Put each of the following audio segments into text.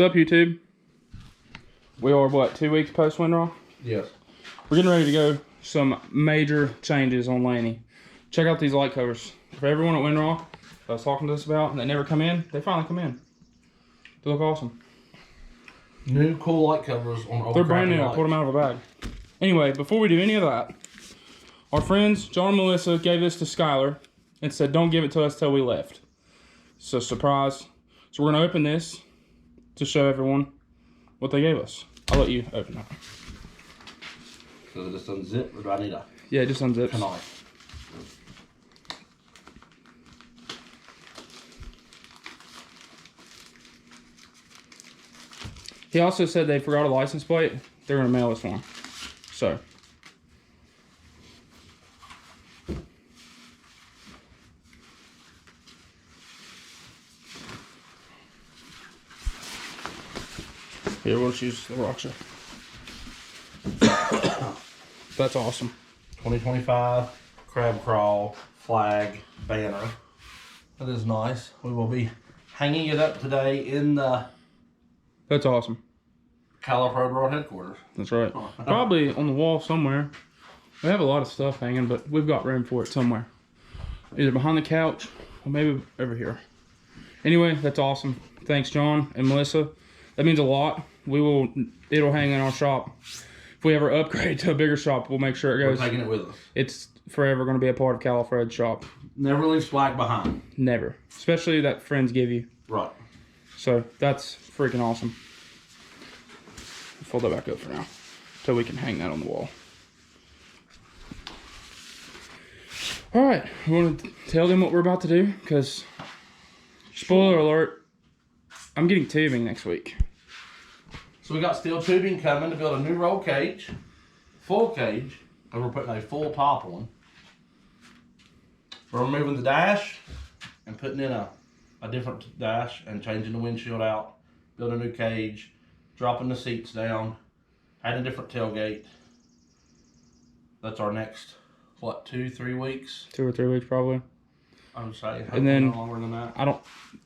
What's up, YouTube? We are, what, 2 weeks post Windrow? Yes. We're getting ready to go some major changes on Lainey. Check out these light covers. For everyone at Windrow that was talking to us about and they never come in, they finally come in. They look awesome. New cool light covers on old. They're brand new. I pulled them out of a bag. Anyway, before we do any of that, our friends John and Melissa gave this to Skylar and said don't give it to us till we left. So surprise. So we're gonna open this to show everyone what they gave us. I'll let you open it. So it just unzip, or do I need a... Yeah, it just unzips. Knife. He also said they forgot a license plate. They're gonna mail us one. So. Here, we'll choose the Rockstar. That's awesome. 2025 crab crawl flag banner. That is nice. We will be hanging it up today in the... That's awesome. California Road World headquarters. That's right. Probably on the wall somewhere. We have a lot of stuff hanging, but we've got room for it somewhere. Either behind the couch or maybe over here. Anyway, that's awesome. Thanks, John and Melissa. That means a lot. It'll hang in our shop. If we ever upgrade to a bigger shop, we'll make sure it goes. We're taking it with us. It's forever going to be a part of Califred's shop. Never leave swag behind. Never. Especially that friends give you. Right. So that's freaking awesome. Fold that back up for now, so we can hang that on the wall. All right, we want to tell them what we're about to do, because spoiler alert, I'm getting tubing next week. So we got steel tubing coming to build a new roll cage, full cage, and we're putting a full top on. We're removing the dash and putting in a different dash and changing the windshield out, building a new cage, dropping the seats down, adding a different tailgate. That's our next, what, 2-3 weeks? 2 or 3 weeks probably. I would say. And then no longer than that.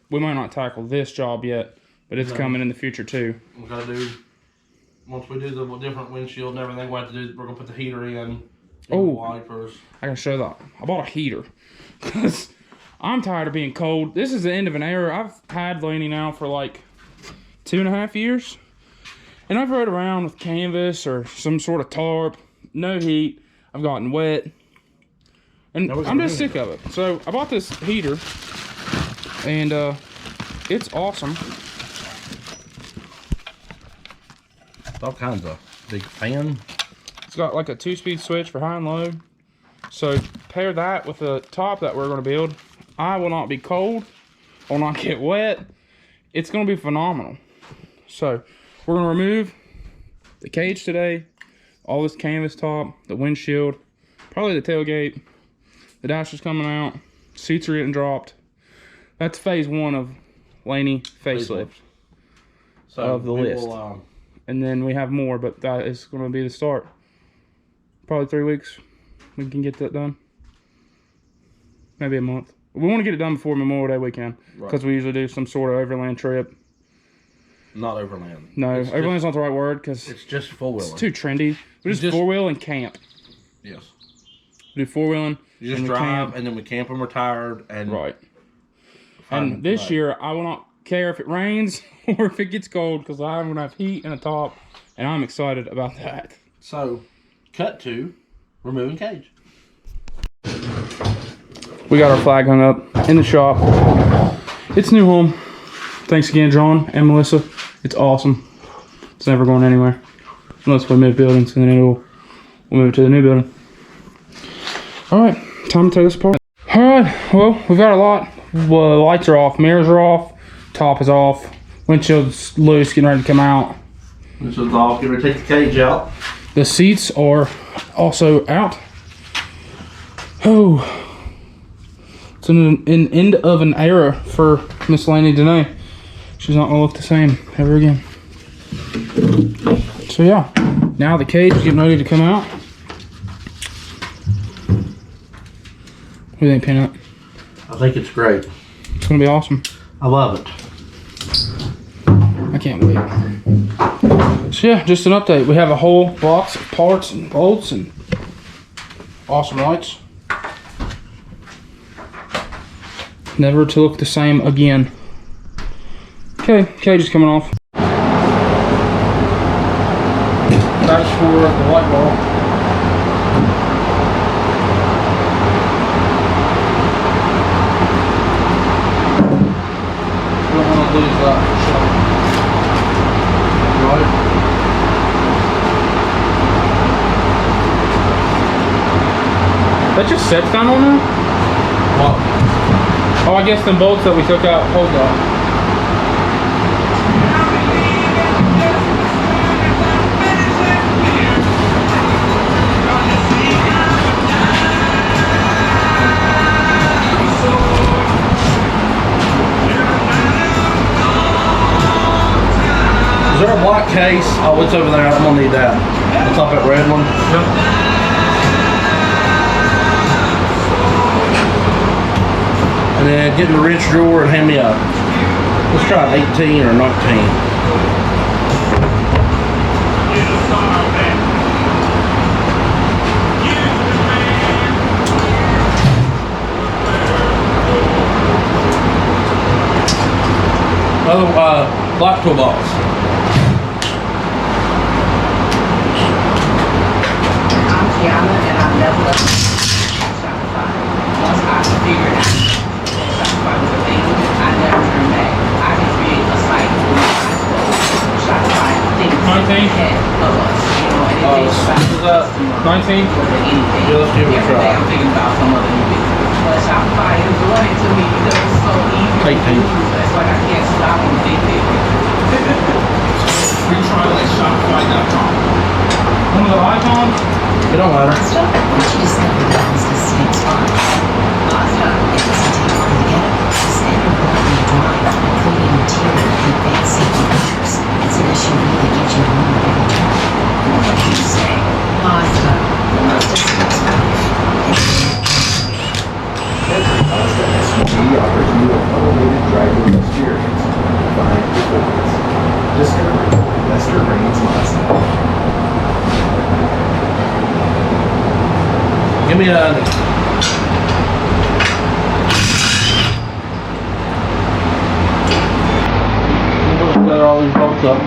We might not tackle this job yet, but it's coming in the future too. We gotta do, once we do the different windshield and everything, we're gonna put the heater in. Oh, wipers. I gotta show that. I bought a heater because I'm tired of being cold. This is the end of an era. I've had Lainey now for like 2.5 years. And I've rode around with canvas or some sort of tarp, no heat. I've gotten wet, and I'm just sick of it. So I bought this heater, and it's awesome. All kinds of big fan. It's got like a 2-speed switch for high and low. So pair that with the top that we're going to build. I will not be cold, will not get wet. It's going to be phenomenal. So we're going to remove the cage today, all this canvas top, the windshield, probably the tailgate. The dash is coming out, seats are getting dropped. That's phase 1 of Lainey facelift of the list. And then we have more, but that is going to be the start. Probably 3 weeks we can get that done. Maybe a month. We want to get it done before Memorial Day weekend, because we usually do some sort of overland trip. Not overland. No, overland's not the right word, because it's just four-wheeling. It's too trendy. We just four-wheel and camp. Yes. We do four-wheeling. You just drive, and then we camp when we're tired. And right. And this year, I will not care if it rains or if it gets cold, because I'm going to have heat and a top, and I'm excited about that. So, cut to removing cage. We got our flag hung up in the shop. It's new home. Thanks again, John and Melissa. It's awesome. It's never going anywhere. Unless we move buildings, and then we'll move it to the new building. Alright, time to tear this apart. Alright, well, we've got a lot. Well, the lights are off, mirrors are off, top is off, windshield's loose, getting ready to come out. Windshield's off, get ready to take the cage out. The seats are also out. Oh, it's an end of an era for Miss Lainey today. She's not gonna look the same ever again. So yeah, now the cage is getting ready to come out. What do you think, Peanut? I think it's great. It's gonna be awesome. I love it. I can't wait. So yeah, just an update. We have a whole box of parts and bolts and awesome lights. Never to look the same again. Okay, cage is coming off. That's for the light bulb. Don't want to lose that for sure. Right. That just sets down on there? What? Oh, I guess them bolts that we took out hold that. Is there a black case? Oh, it's over there. I'm gonna need that. What's up, that red one? Yep. And then get the wrench drawer and hand me a, let's try an 18 or 19. Other, black toolbox. I'm Gianna and I'm level up Shopify. Once I figured out that Shopify was a thing, I never turned back. I can create a site with my eyes closed. Shopify thinks ahead of us, you know, and it thinks about is that 19? more than anything. Yeah, let's give it a Every try. day I'm thinking about some other new business. But Shopify is doing it to me because it's so easy to 18. use. It's like I can't stop and think it. Free trial at Shopify.com. One of the icons? It don't matter. Mazda, once you discover the Mazda CX-5, Mazda, it doesn't take long to get it. Standard quality drive, including interior and advanced safety features. It's an SUV that gives you more of every turn. What do you say? Mazda, the Mazda CX-5. Every Mazda SUV offers you an elevated driving experience with refined performance. Discover Lester Raines Mazda. Give me a. Set all these bolts up.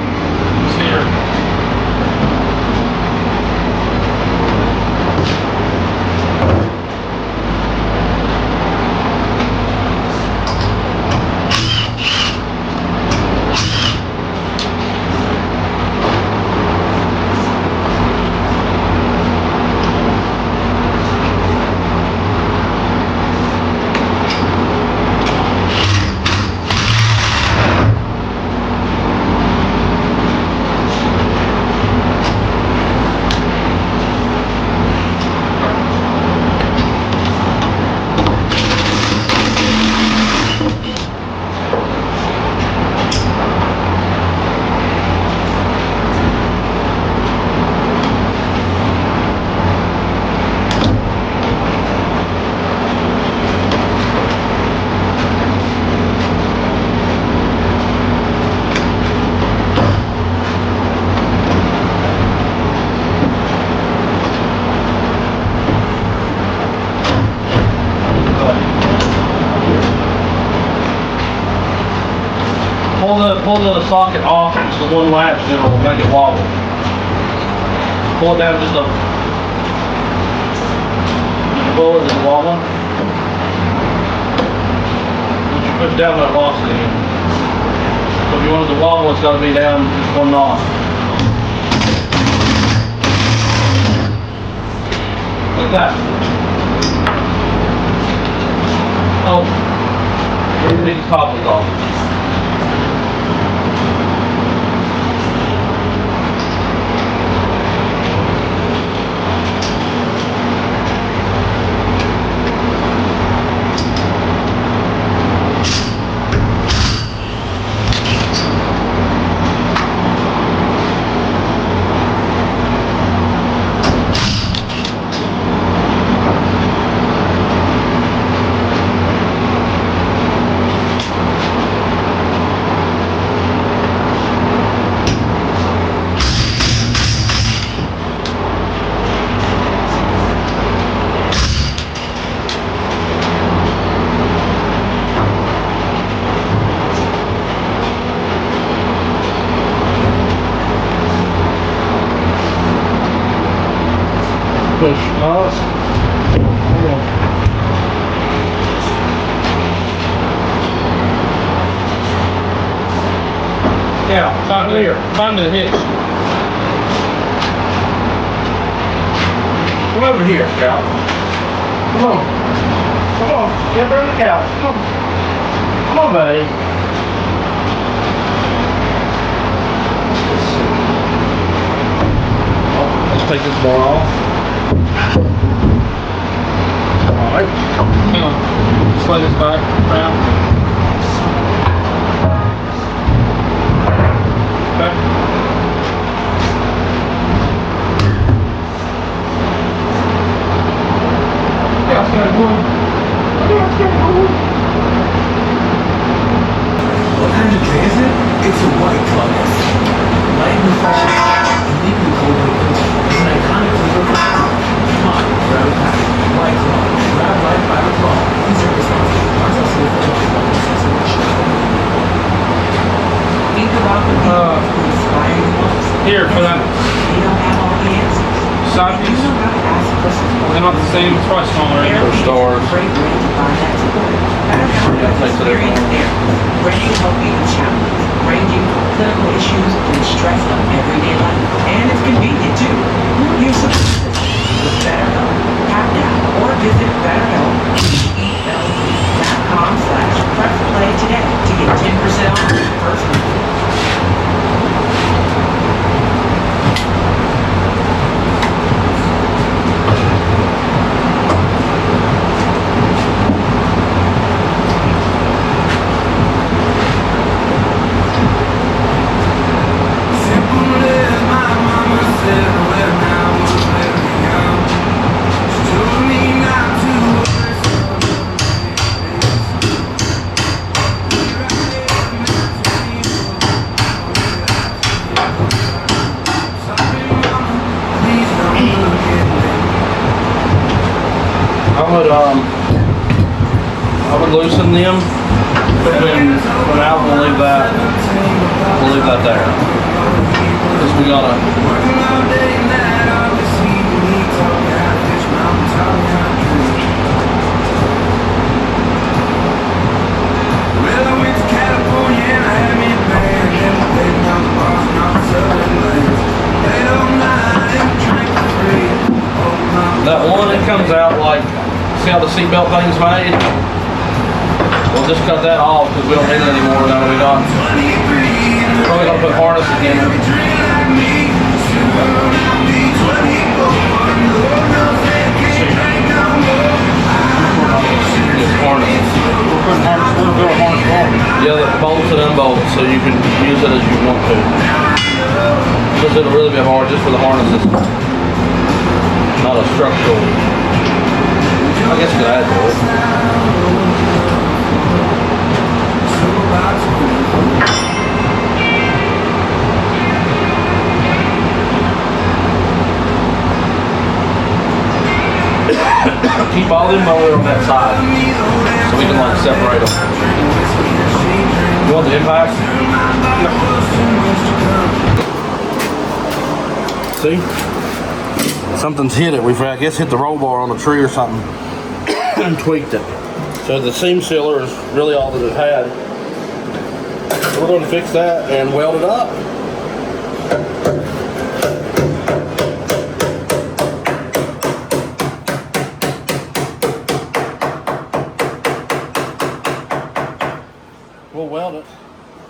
Pull the socket off, just the one latch, then it'll make it wobble. Pull it down just a. Did you pull it? Is it wobbling? Once you push down, that locks it in. So if you want it to wobble, it's got to be down just one notch. Like that. Oh, these couplers off. push us. Yeah, find the hitch. Come over here, Scout. Come on. Come on. Get on the couch. Come on. Come on, buddy. Let's take this bar off. Alright. Hang on. Just lay this back around. Okay. Yeah, it's gonna go. What kind of drink is it? It's a white claw. Light refreshing, uniquely cold liquid. It's an iconic flavor profile. Come on, grab a pack. White claw. Grab life by the claw. These are responsible. Ours also Think about the people who inspire you most. Here, for that They don't have all the answers. side You piece, know how to ask for support. they're not the same, it's probably smaller. There They're is stars. a great way to find that support. Better help Yeah, with thanks for that. experienced therapists, bringing helping challenges, ranging from clinical issues to stress of everyday life. And it's convenient too. Here's some with BetterHelp. Tap now or visit BetterHelp.com/pressplay today to get 10% off your first month. I would loosen them, but then for now we'll leave that there. Because we gotta. That one, it comes out like, see how the seatbelt thing's made? We'll just cut that off because we don't need it anymore now that we got. Probably gonna put harnesses in it. Just harnesses. We're building harness on. Yeah, the bolts and unbolts, so you can use it as you want to. Because it'll really be hard just for the harnesses. Not a structural. I guess you could add to it. Keep all them over on that side so we can like separate them. You want the impact? See? Something's hit it. We've, I guess, hit the roll bar on a tree or something and tweaked it. So the seam sealer is really all that it had. So we're going to fix that and weld it up. We'll weld it.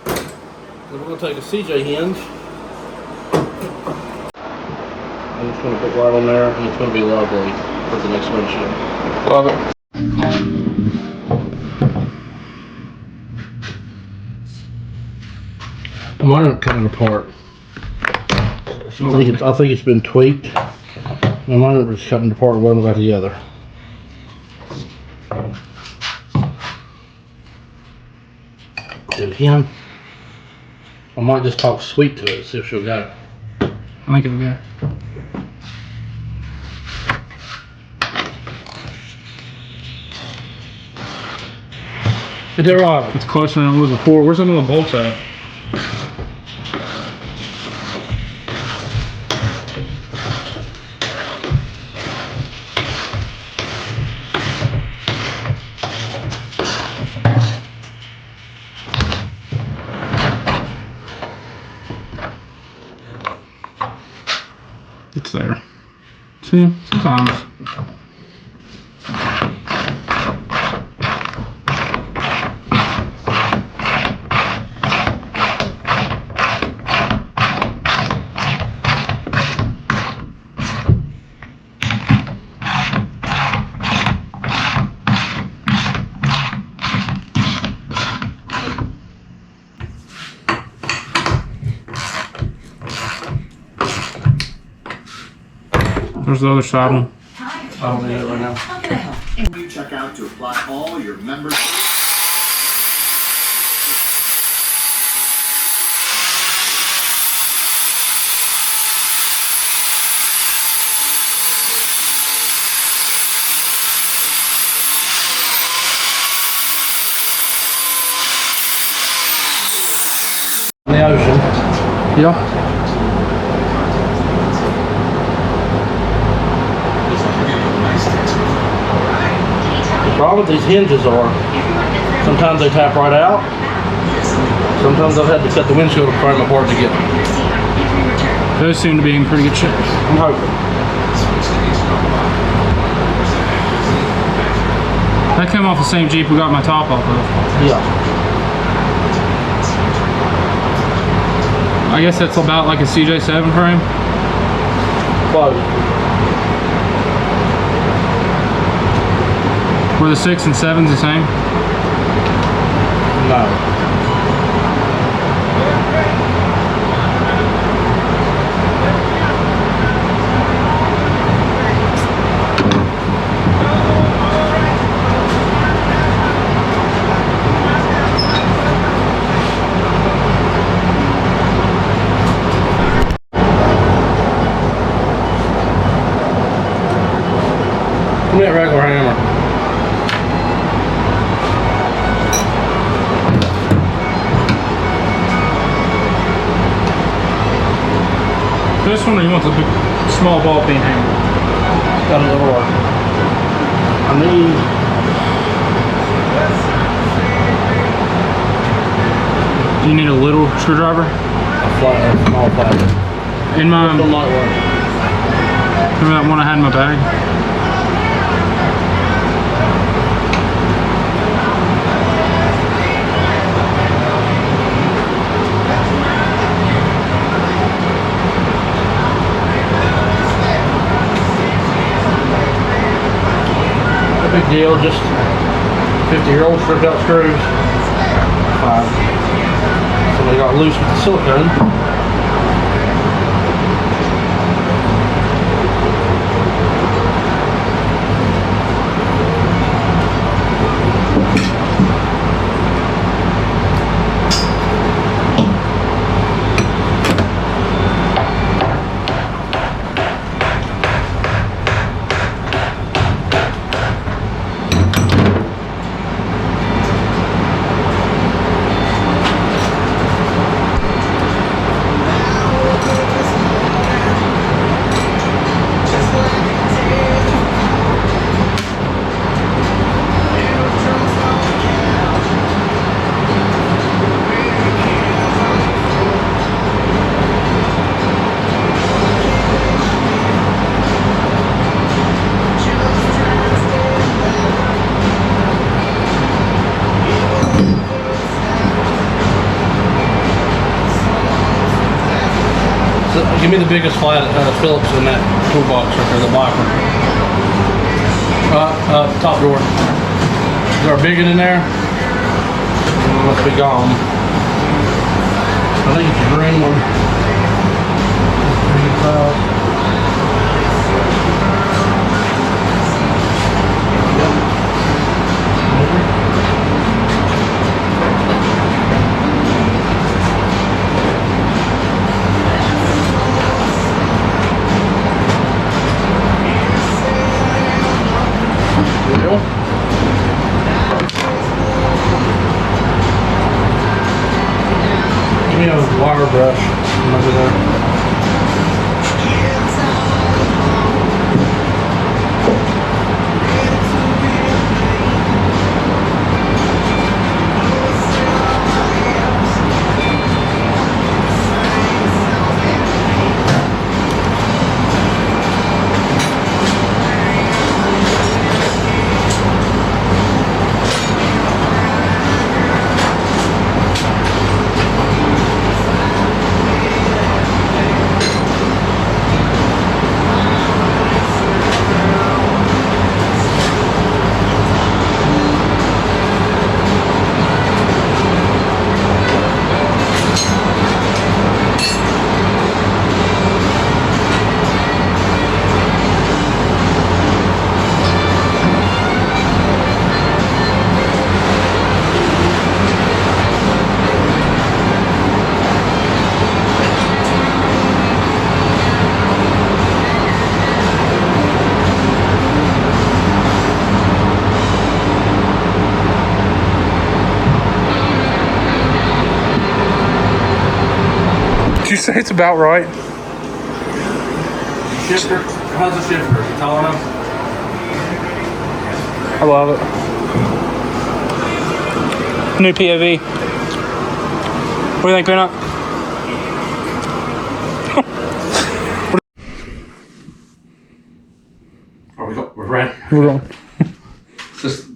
Then we're going to take a CJ hinge. I'm just going to put right on there, and it's going to be lovely for the next windshield. Love it. Mine aren't cutting apart. I think it's been tweaked. And mine was cutting apart one about the other. And again, I might just talk sweet to it, see if she'll go. I think it'll go. It did right. It's closer than it was before. Where's some of the bolts at? See, sometimes. There's the other side one. I don't need it right now. You check out to apply all your members. In the ocean. Yeah. The problem with these hinges are sometimes they tap right out. Sometimes I've had to cut the windshield frame apart to get them. Those seem to be in pretty good shape. I'm hoping. That came off the same Jeep we got my top off of. Yeah. I guess that's about like a CJ7 frame. Close. Were the 6 and 7s the same? No. Give me that regular hammer. This one, or you want the big, small ball peen hammer? Got a little work. I need. Do you need a little screwdriver? A small flat. In my, Still not working. remember that one I had in my bag? No big deal, just 50-year-old stripped out screws. Fine. Somebody got loose with the silicone. Give me the biggest flat Phillips in that toolbox right there, the black one. Top drawer. Is there a big one in there? Must be gone. I think it's a green one. Green file. Give me a wire brush over there. say it's about right? Shifter. How's the shifter? Is it tall enough? I love it. New POV. What do you think, Peanut? We're ready. We're going. Just,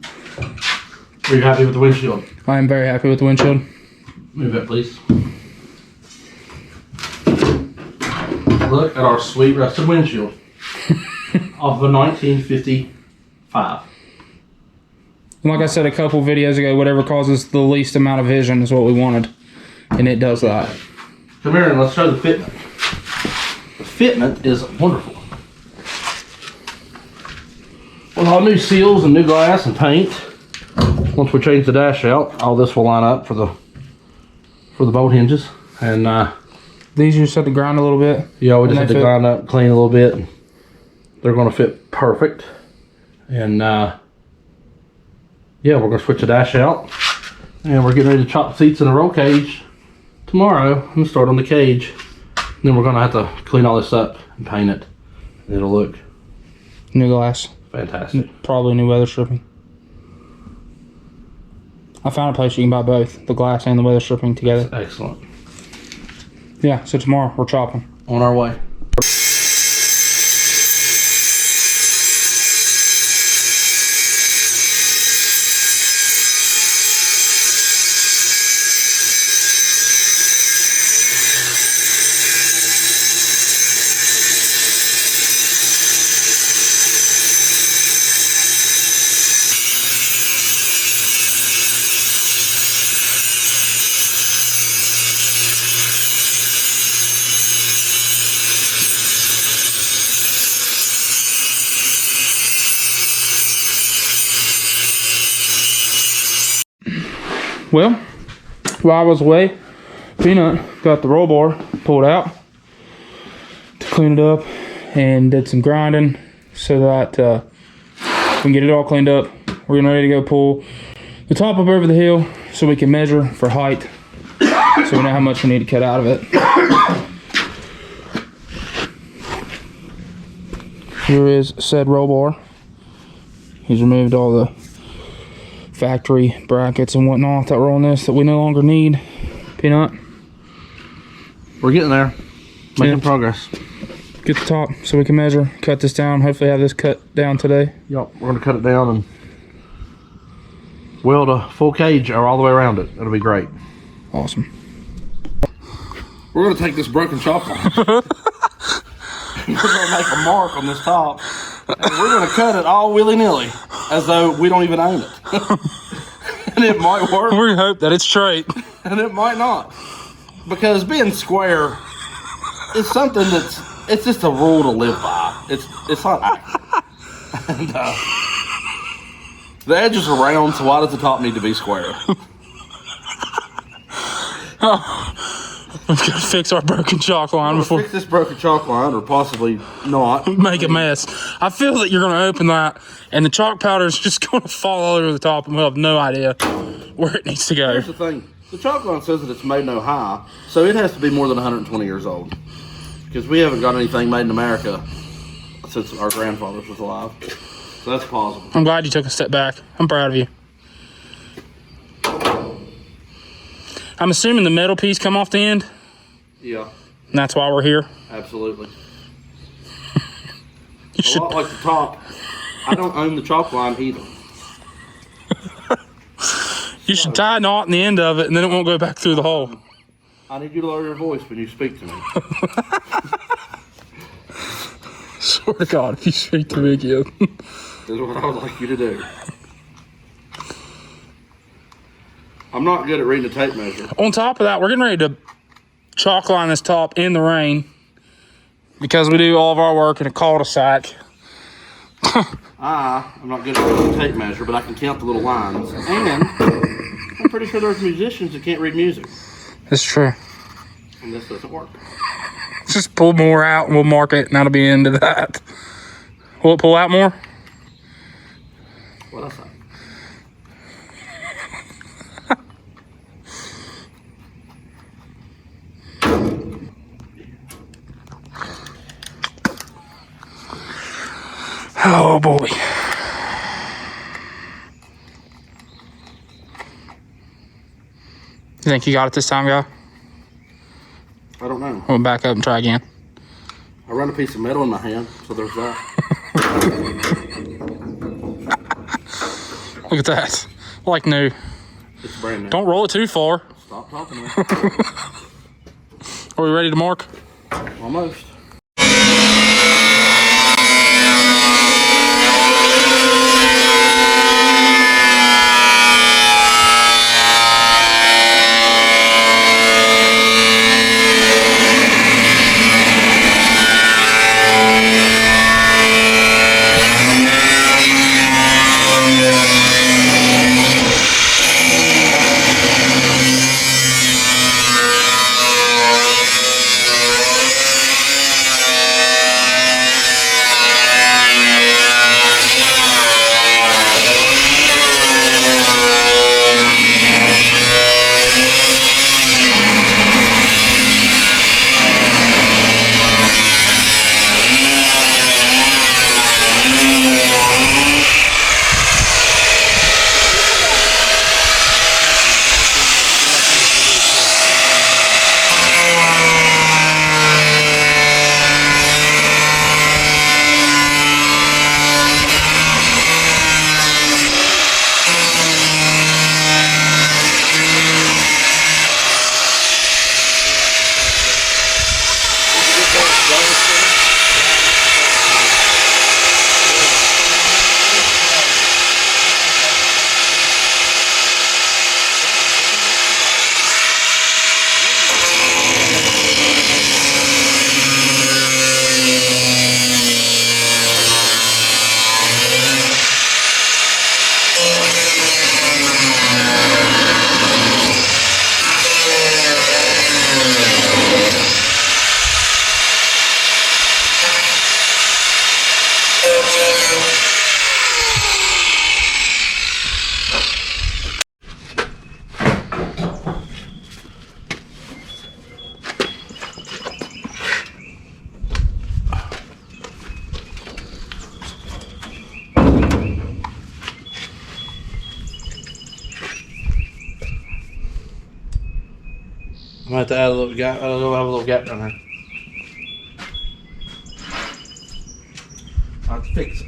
are you happy with the windshield? I am very happy with the windshield. Move it, please. Look at our sweet rusted windshield of a 1955. And like I said a couple videos ago, whatever causes the least amount of vision is what we wanted. And it does that. Come here and let's show the fitment. The fitment is wonderful. With all new seals and new glass and paint, once we change the dash out, all this will line up for the bolt hinges. And These you just have to grind a little bit. yeah, we just have to fit. grind up, clean a little bit. They're going to fit perfect. And yeah, we're going to switch the dash out. And we're getting ready to chop the seats in the roll cage tomorrow and start on the cage. And then we're going to have to clean all this up and paint it. And it'll look New glass. fantastic. Probably new weather stripping. I found a place you can buy both, the glass and the weather stripping together. Excellent. Yeah, so tomorrow we're chopping. On our way. Well, while I was away, Peanut got the roll bar pulled out to clean it up and did some grinding so that we can get it all cleaned up. We're getting ready to go pull the top up over the hill so we can measure for height so we know how much we need to cut out of it. Here is said roll bar. He's removed all the factory brackets and whatnot that were on this that we no longer need. Peanut, We're getting there. Making Yeah. progress. get the top so we can measure, cut this down, hopefully have this cut down today. Yep, we're going to cut it down and weld a full cage or all the way around it. It'll be great. Awesome. We're going to take this broken chalk line. We're going to make a mark on this top. And we're going to cut it all willy-nilly as though we don't even own it. And it might work. We hope that it's straight. And it might not. Because being square is something it's just a rule to live by. It's not accurate. And the edges are round, so why does the top need to be square? We've got to fix our broken chalk line before Fix this broken chalk line, or possibly not. we make a mess. I feel that you're going to open that and the chalk powder is just going to fall all over the top and we'll have no idea where it needs to go. Here's the thing. The chalk line says that it's made no high, so it has to be more than 120 years old. Because we haven't got anything made in America since our grandfathers was alive. So that's plausible. I'm glad you took a step back. I'm proud of you. I'm assuming the metal piece come off the end, Yeah, and that's why we're here. absolutely. You A should, lot like the top. I don't own the chalk line either. you should tie a knot in the end of it, and then it won't go back through the hole. I need you to lower your voice when you speak to me. Swear to God, if you speak to me again. This is what I would like you to do. I'm not good at reading a tape measure. On top of that, we're getting ready to chalk line this top in the rain because we do all of our work in a cul-de-sac. I'm not good at reading a tape measure, but I can count the little lines. And I'm pretty sure there's musicians that can't read music. That's true. And this doesn't work. Just pull more out and we'll mark it and that'll be into that. Will it pull out more? What else? Oh boy. You think you got it this time, guy? I don't know. We'll back up and try again. I run a piece of metal in my hand, so there's that. Look at that. Like new. It's brand new. Don't roll it too far. Stop talking to me. Are we ready to mark? Almost. I'm gonna have to add a little gap. I'll have a little gap down there. I'll have to fix it.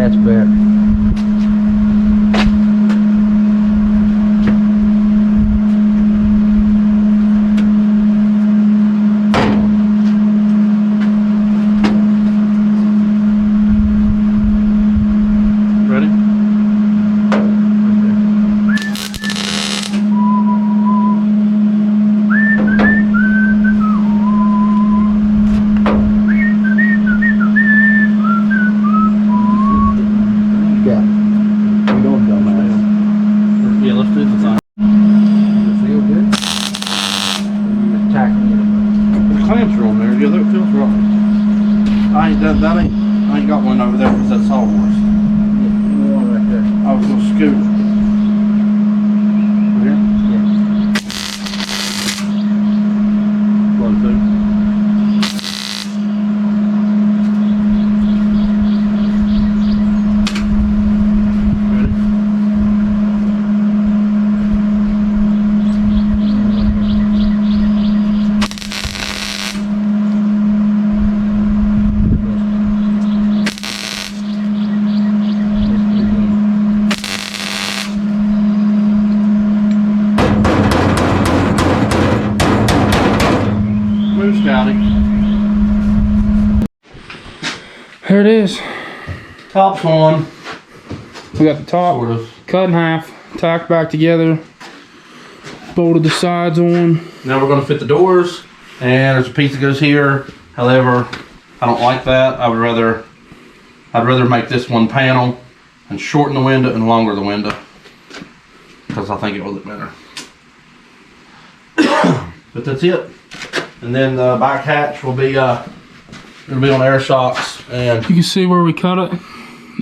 That's better. Ready? Yeah. You don't dumbass. Yeah, let's do the thing. Does it feel good? Or you just tacking it? The clamps are on there. Yeah, that feels right. I ain't got one over there because that's all horse. Yeah, you want right there. I was gonna scoot it. Right here? Yeah. Blow through. Ready? Move, Scotty. There it is. Top's on. We got the top Sort of. cut in half, tacked back together, bolted the sides on. Now we're gonna fit the doors, and there's a piece that goes here. However, I don't like that. I'd rather make this one panel and shorten the window and longer the window because I think it will look better. But that's it. And then the back hatch will be it'll be on air shocks, and You can see where we cut it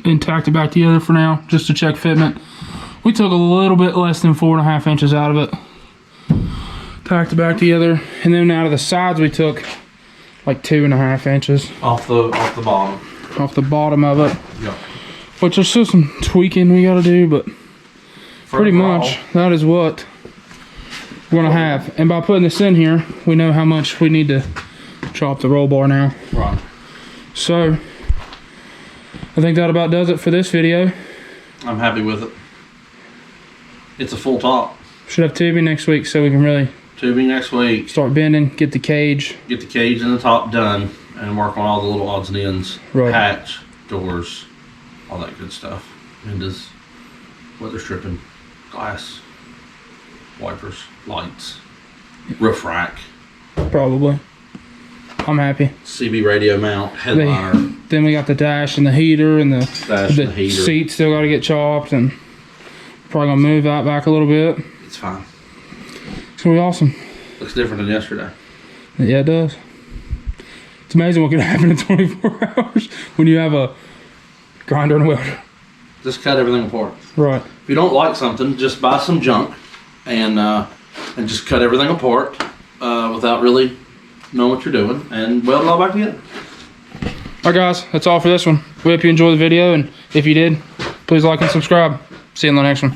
and tacked it back together for now, just to check fitment. We took a little bit less than 4.5 inches out of it. Tacked it back together, and then out of the sides we took like 2.5 inches off the bottom. off the bottom of it. Yeah. Which there's still some tweaking we gotta do, but pretty much that is what we're gonna have. And by putting this in here, we know how much we need to chop the roll bar now. Right. So I think that about does it for this video. I'm happy with it. It's a full top. Should have tubing next week so we can really Tubing next week. start bending, get the cage. Get the cage and the top done, and work on all the little odds and ends. Right. Hatch, doors, all that good stuff. Windows, weather stripping, glass, wipers, lights, roof rack, Probably. I'm happy. CB radio mount, headliner, Then we got the dash and the heater and the dash, the heater. seat still got to get chopped, and probably gonna move that back a little bit. It's fine. It's gonna be awesome. Looks different than yesterday. Yeah, it does. It's amazing what can happen in 24 hours when you have a grinder and a welder. Just cut everything apart. Right. If you don't like something, just buy some junk and just cut everything apart without really knowing what you're doing and weld it all back together. Alright guys, that's all for this one. We hope you enjoyed the video, and if you did, please like and subscribe. See you in the next one.